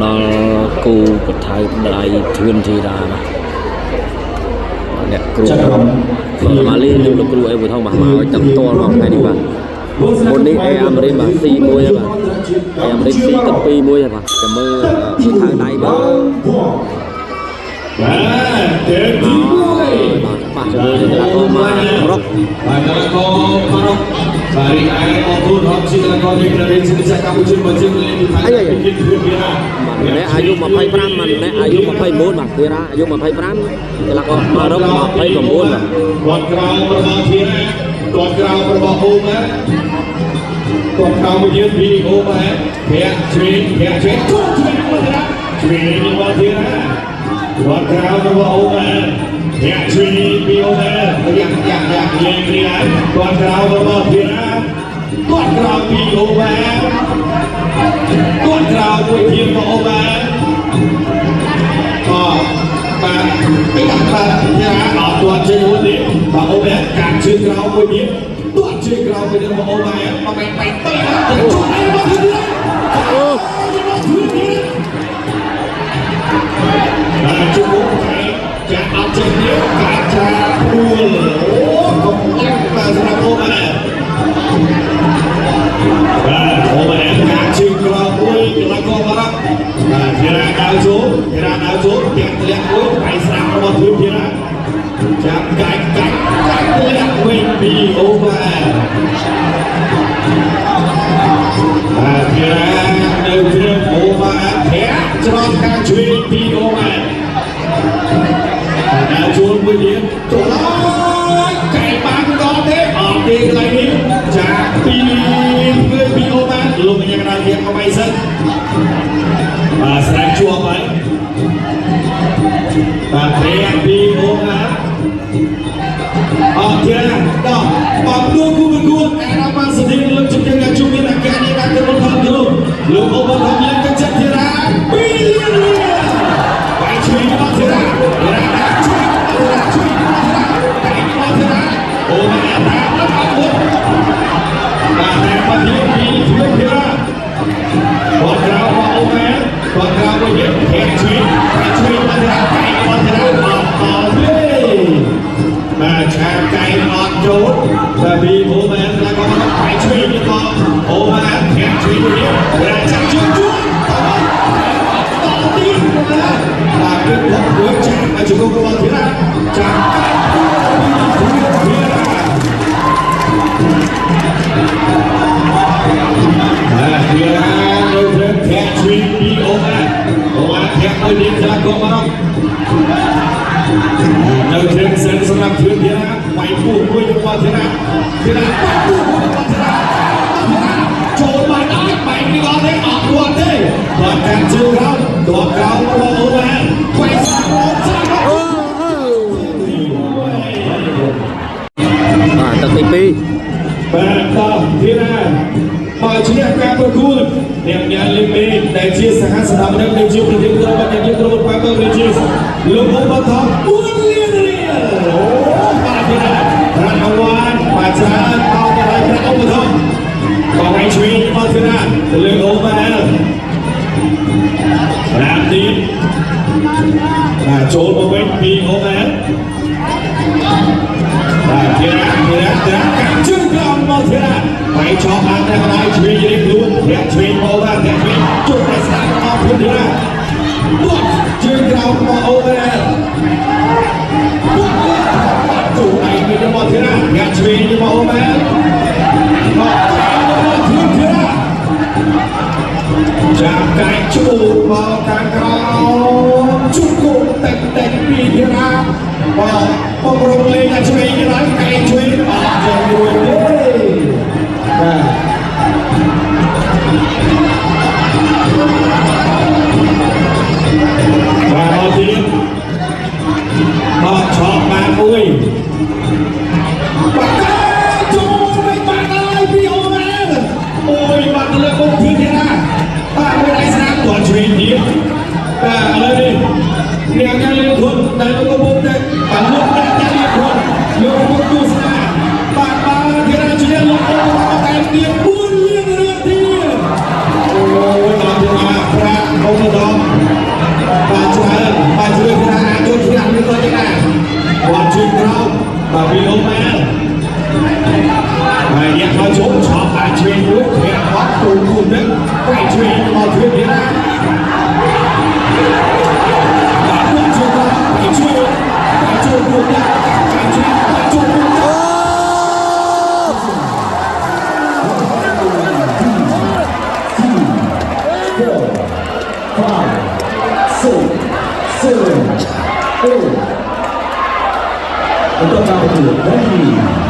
ដល់គូបថៅដៃធឿនធីតាអ្នកគ្រូមកលីលោកគ្រូអីបុថងមកឲ្យតាំងតល់មកថ្ងៃនេះបាទមុននេះអេអាមេរិកបាទស៊ីមួយហើយបាទអេអាមេរិកស៊ីទឹក2មួយហើយបាទចាំមើលបថៅដៃបាទប៉ះជាមួយនឹងកីឡាករម៉ារុកបាទកីឡាករម៉ារុកបាទរីឯអរគុណដល់ជាកីឡាករនៃប្រទេសកម្ពុជាមកជើងលេងទីថៃពីគិតព្រៀបវាណាម្នាក់អាយុ25ម្នាក់អាយុ29បាទវារាអាយុ25កីឡាករម៉ារុក29បាទគាត់ក្រៅរបស់ធានគាត់ក្រៅរបស់អូម៉ាគាត់ក្រៅមកយើងវីដេអូម៉ាប្រាក់ជ្រៀងគាត់ជ្រៀងមកណាជ្រៀងរបស់ធានណាគាត់ក្រៅរបស់អូម៉ាអ្នកជួយពីអូម៉ាយ៉ាងលេងគ្រាគាត់ក្រៅរបស់ធានណាគាត់ក្រៅពីអូម៉ាគាត់ក្រៅមួយធានរបស់អូម៉ាបាទពីបាទធានណាអត់ទាត់ជើងមួយនេះបាទអូម៉ាកាត់ជើងក្រៅមួយទៀតទាត់ជើងក្រៅមួយទៀតរបស់អូម៉ាមកបែកទៅជួយឲ្យមកធានអូបាទជើងចាក់អត់ចេញនេះកាត់ចាព្រួលអូកំពុងតែសម្រាប់អូម៉ាបាទអូម៉ាកាត់ជើងក្រោយមួយកីឡាករបារាក់បាទធារាដើរចូលទាំងធ្លាក់មួយបៃស្រាំរបស់ធឿនធារាចាប់កាច់ធ្លាក់វិញពីអូម៉ាបាទធារានៅគ្រឿងអូម៉ាធាក់ច្រត់ការជួយពីអូម៉ាដើរចូលមួយទៀតចូលហើយកែបានដល់ទេអត់ទេកន្លែងនេះចាពីធ្វើពីអូម៉ាលោកកញ្ញាកណ្ដាលទៀតមកបីសិនបាទស្រែកជួបហើយបាទព្រាពីអូម៉ាអត់ទេដល់បងគូប្រកួតអារ៉ាបានស្តីលើកជំនឿជុំមានអាការនេះដាក់ទៅមកផងលោកអូម៉ាតាមលេងទៅចិត្តធីរាពីលៀនបាយជួយមកធីរាអូម៉ាតាមអត់អត់បាទតែមកទីពីជួយធីរាគាត់ក្រៅមកអូម៉ាគាត់ក្រៅមកយើងគេជួយមកធីរាតែមកធីរាអត់អត់ទេបាទឆាកៃអត់ចូលតែពីអូម៉ាតែគាត់មកបាយជួយមកអូម៉ាគេជួយយើងតែចាំជួយតទីបាទគឺគាត់ចាក់ឲ្យជង្គង់របស់ធីរាចាក់ធារានៅព្រឹកធាក់ជួយពីអូម៉ាធាក់ឲ្យនាងកីឡាករបារាក់នៅព្រឹកសិនសម្រាប់ធារាវាយពោះមួយរបស់ធារាវាយពោះរបស់ធារាចូលបានអត់បែកនេះអត់ទេអត់គាត់ទេគាត់កាត់ជើងក្រោយគាត់ក្រោយរបស់អូម៉ាវាយសាប់អូសាប់អូបាទទឹកទី2បាទតធារាបើជាការប្រកួតអ្នកញ៉ាំលេងមេដែលជាសហស្ថាបនិកនៃជាប្រទេសក្រុមបាត់យើងក្រុមបាត់ទៅជាលោកអូបាថោ4លានរៀលអូបាទធារារ៉ាន់អវ៉ានបាទច្រើនអត់ទៅឲ្យប្រាក់អូបាថោបងឯងជួយមកធារាទៅលើអូម៉ារាមទីបាទចូលមកវិញពីអូម៉ាបាទធារាកាត់ជើងក្រោមមកធារាបាយឆោបានតែដៃជ្រៀងរៀបខ្លួនធាក់ជ្រៀងមកបានធាក់ជ្រៀងជុំតែស្ដាប់មកធារាគាត់ជើងក្រោមមកអូម៉ាចូលដៃពីមកធារាធាក់ជ្រៀងមកអូម៉ាមកធារាចាប់កាច់ជួមកខាងក្រោមជុំគប់តែពីធារាបងរំលេងជ្រៀងទៅកែជ្រៀងអត់ចូលរួចទេបាទបាទអត់ទៀតអត់ឆក់បានមួយបាទចូលមិនបានហើយពីអូម៉ាអូយបាត់ទៅលើគុំធឿនធារាបាទមួយដៃស្នាមគាត់ជ្រៀងទៀតបាទឥឡូវនេះអ្នកញ៉ាំលេងខ្លួនដែលកំពុងតែបានលោកអ្នកញ៉ាំលេងខ្លួនលោកកំពុងទស្សនាបាទធារាជាលោកអូម៉ាតែទៀត4លានរៀលទៀត 4, 5, 6, 7, 8. Untuk kau ready.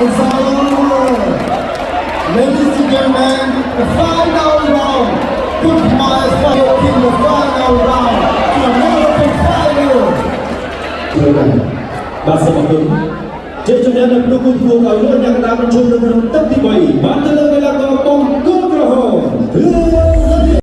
It's all over. Ladies and gentlemen, the final round. Put my fire in the final round. To American final. Và sẽ một tuần trên chúng ta được lưu cung thuộc ở luôn nhà đá bên trong được tập thi 7